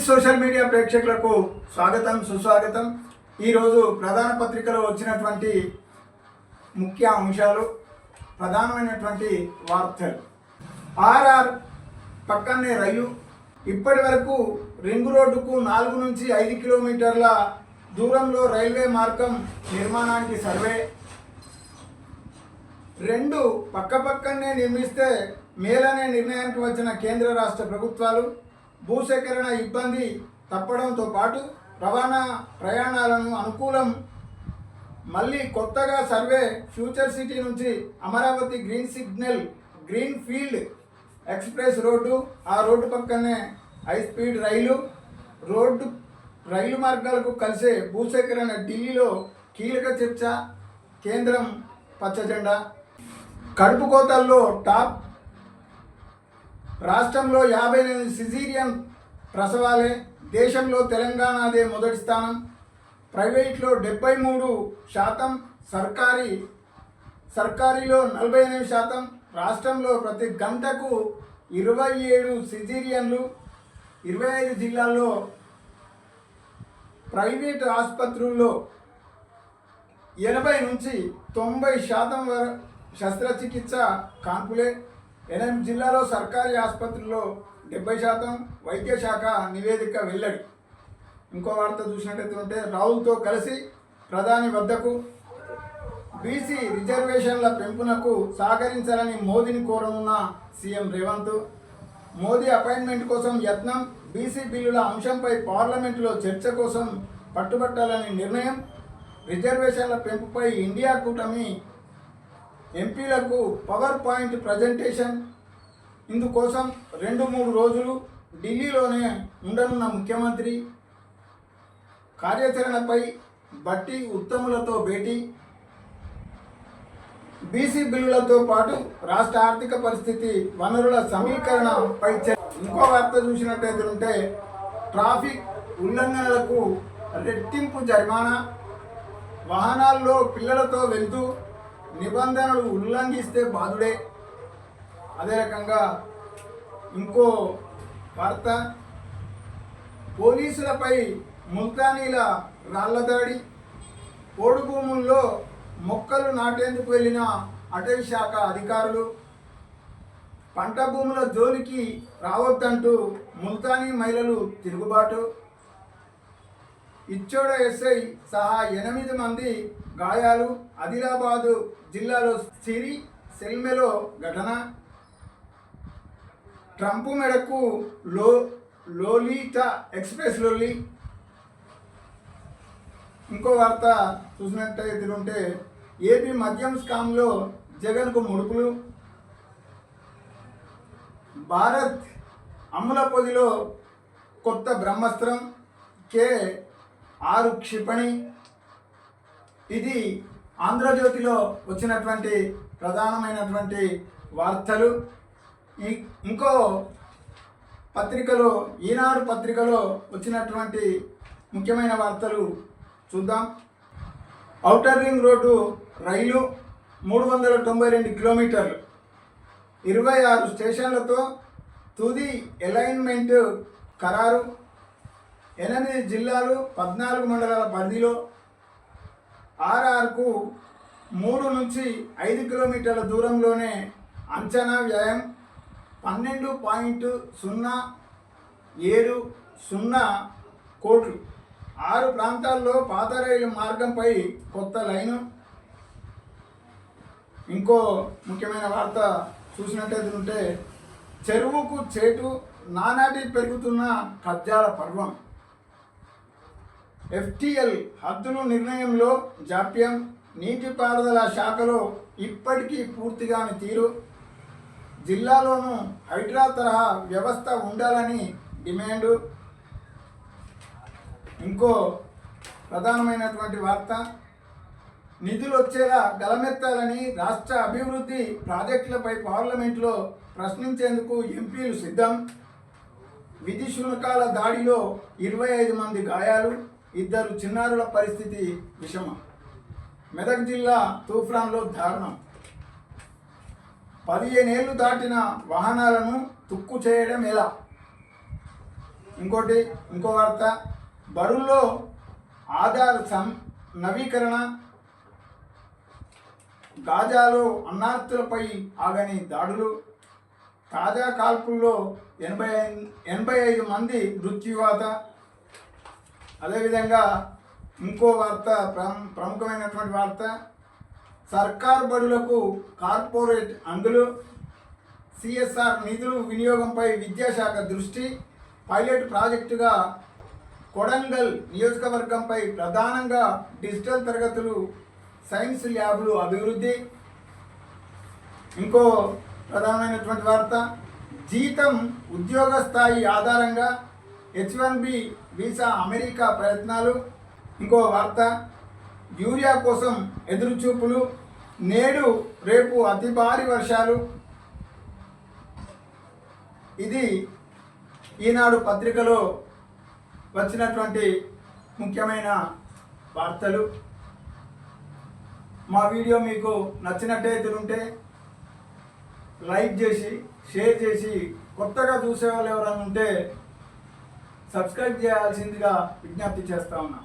Big social media ప్రేక్షకులకు స్వాగతం సుస్వాగతం. ఈరోజు ప్రధాన పత్రికలో వచ్చినటువంటి ముఖ్య అంశాలు, ప్రధానమైనటువంటి వార్తలు. ఆర్ఆర్ పక్కనే రైలు. ఇప్పటి వరకు రింగ్ రోడ్డుకు 4 నుంచి 5 కిలోమీటర్ల దూరంలో రైల్వే మార్గం నిర్మాణానికి సర్వే. 2 పక్కపక్కనే నిర్మిస్తే మేలనే నిర్ణయానికి వచ్చిన కేంద్ర రాష్ట్ర ప్రభుత్వాలు. భూసేకరణ ఇబ్బంది తప్పడంతో పాటు రవాణా ప్రయాణాలను అనుకూలం. మళ్ళీ కొత్తగా సర్వే. ఫ్యూచర్ సిటీ నుంచి Amaravati green field express road. ఆ రోడ్డు పక్కనే హై స్పీడ్ రైలు మార్గాలకు కలిసే భూసేకరణ. ఢిల్లీలో కీలక చర్చ. కేంద్రం పచ్చజెండా. కడుపు కోతల్లో టాప్. రాష్ట్రంలో 58 సిజేరియన్ ప్రసవాలే. దేశంలో తెలంగాణదే మొదటి స్థానం. ప్రైవేట్లో 73%, సర్కారీలో 48%. రాష్ట్రంలో ప్రతి గంటకు 27 సిజేరియన్లు. 25 జిల్లాల్లో ప్రైవేటు ఆసుపత్రుల్లో 80 నుంచి 90% శస్త్రచికిత్స కాన్పులే. 8 జిల్లాలో సర్కారీ ఆసుపత్రుల్లో 70%. వైద్య శాఖ నివేదిక వెల్లడి. ఇంకో వార్త చూసినట్లయితే రాహుల్తో కలిసి ప్రధాని వద్దకు. బీసీ రిజర్వేషన్ల పెంపునకు సహకరించాలని మోదీని కోరనున్న సీఎం రేవంత్. మోదీ అపాయింట్మెంట్ కోసం యత్నం. బీసీ బిల్లుల అంశంపై పార్లమెంటులో చర్చ కోసం పట్టుబట్టాలని నిర్ణయం. రిజర్వేషన్ల పెంపుపై ఇండియా కూటమి ఎంపీలకు పవర్ పాయింట్ ప్రజెంటేషన్. ఇందుకోసం 2-3 రోజులు ఢిల్లీలోనే ఉండనున్న ముఖ్యమంత్రి. కార్యాచరణపై బట్టి ఉత్తములతో భేటీ. బీసీ బిల్లులతో పాటు రాష్ట్ర ఆర్థిక పరిస్థితి, వనరుల సమీకరణపై ఇంకో వార్త చూసినట్లయితే ట్రాఫిక్ ఉల్లంఘనలకు రెట్టింపు జరిమానా. వాహనాల్లో పిల్లలతో వెళ్తూ నిబంధనలు ఉల్లంఘిస్తే బాధుడే. అదే రకంగా ఇంకో వార్త. పోలీసులపై ముల్తానీల రాళ్లదాడి. పోడు భూముల్లో మొక్కలు నాటేందుకు వెళ్ళిన అటవీ శాఖ అధికారులు. పంట భూముల జోలికి రావద్దంటూ ముల్తానీ మహిళలు తిరుగుబాటు. ఇచ్చోడ ఎస్ఐ సహా 8 మంది గాయాలు. ఆదిలాబాదు జిల్లాలో సిరి సెల్మెలో ఘటన. ట్రంప్ మెడకు లోలిటా ఎక్స్ప్రెస్ లొల్లి. ఇంకో వార్త చూసినట్టయితే ఏపీ మద్యం స్కామ్లో జగన్కు ముడుపులు. భారత్ అమ్ముల పొదిలో కొత్త బ్రహ్మాస్త్రం. K-6 క్షిపణి. ఇది ఆంధ్రజ్యోతిలో వచ్చినటువంటి ప్రధానమైనటువంటి వార్తలు. ఇంకో పత్రికలో, ఈనాడు పత్రికలో వచ్చినటువంటి ముఖ్యమైన వార్తలు చూద్దాం. ఔటర్ రింగ్ రోడ్డు రైలు 392 కిలోమీటర్లు, 26 స్టేషన్లతో తుది అలైన్మెంట్ ఖరారు. 8 జిల్లాలు, 14 మండలాల పరిధిలో. ఆర్ఆర్కు 3 నుంచి 5 కిలోమీటర్ల దూరంలోనే. అంచనా వ్యయం 12.070 కోట్లు. 6 ప్రాంతాల్లో పాత రైలు మార్గంపై కొత్త లైను. ఇంకో ముఖ్యమైన వార్త చూసినట్టయితే చెరువుకు చేటు, నానాటి పెరుగుతున్న కబ్జాల పర్వం. FTL హద్దుల నిర్ణయంలో జాప్యం. నీటిపారుదల శాఖలో ఇప్పటికీ పూర్తిగాని తీరు. జిల్లాలోనూ హైడ్రా తరహా వ్యవస్థ ఉండాలని డిమాండు. ఇంకో ప్రధానమైనటువంటి వార్త. నిధులు వచ్చేలా గలమెత్తాలని రాష్ట్ర అభివృద్ధి ప్రాజెక్టులపై పార్లమెంట్లో ప్రశ్నించేందుకు ఎంపీలు సిద్ధం. విధి శునకాల దాడిలో 25 మంది గాయాలు. 2 చిన్నారుల పరిస్థితి విషమం. మెదక్ జిల్లా తూఫాన్లో దారుణం. 15 ఏళ్లు దాటిన వాహనాలను తుక్కు చేయడం ఎలా? ఇంకో వార్త, బరువుల్లో ఆధార్ నవీకరణ, గాజాలో అన్నార్థులపై ఆగని దాడులు, తాజా కాల్పుల్లో 85 మంది మృత్యువాత. అదేవిధంగా ఇంకో వార్త, ప్రముఖమైనటువంటి వార్త, సర్కార్ బడులకు కార్పొరేట్ అంగులు, సిఎస్ఆర్ నిధులు వినియోగంపై విద్యాశాఖ దృష్టి, పైలట్ ప్రాజెక్టుగా కొడంగల్ నియోజకవర్గంపై ప్రధానంగా డిజిటల్ తరగతులు, సైన్స్ ల్యాబ్లు అభివృద్ధి. ఇంకో ప్రధానమైనటువంటి వార్త, జీతం ఉద్యోగ స్థాయి ఆధారంగా H1B వీసా అమెరికా ప్రయత్నాలు. ఇంకో వార్త, యూరియా కోసం ఎదురుచూపులు, నేడు రేపు అతి భారీ వర్షాలు. ఇది ఈనాడు పత్రికలో వచ్చినటువంటి ముఖ్యమైన వార్తలు. మా వీడియో మీకు నచ్చినట్టయితే ఉంటే లైక్ చేసి, షేర్ చేసి, కొత్తగా చూసేవాళ్ళు ఎవరైనా ఉంటే సబ్స్క్రైబ్ చేయాల్సిందిగా విజ్ఞప్తి చేస్తా ఉన్నా.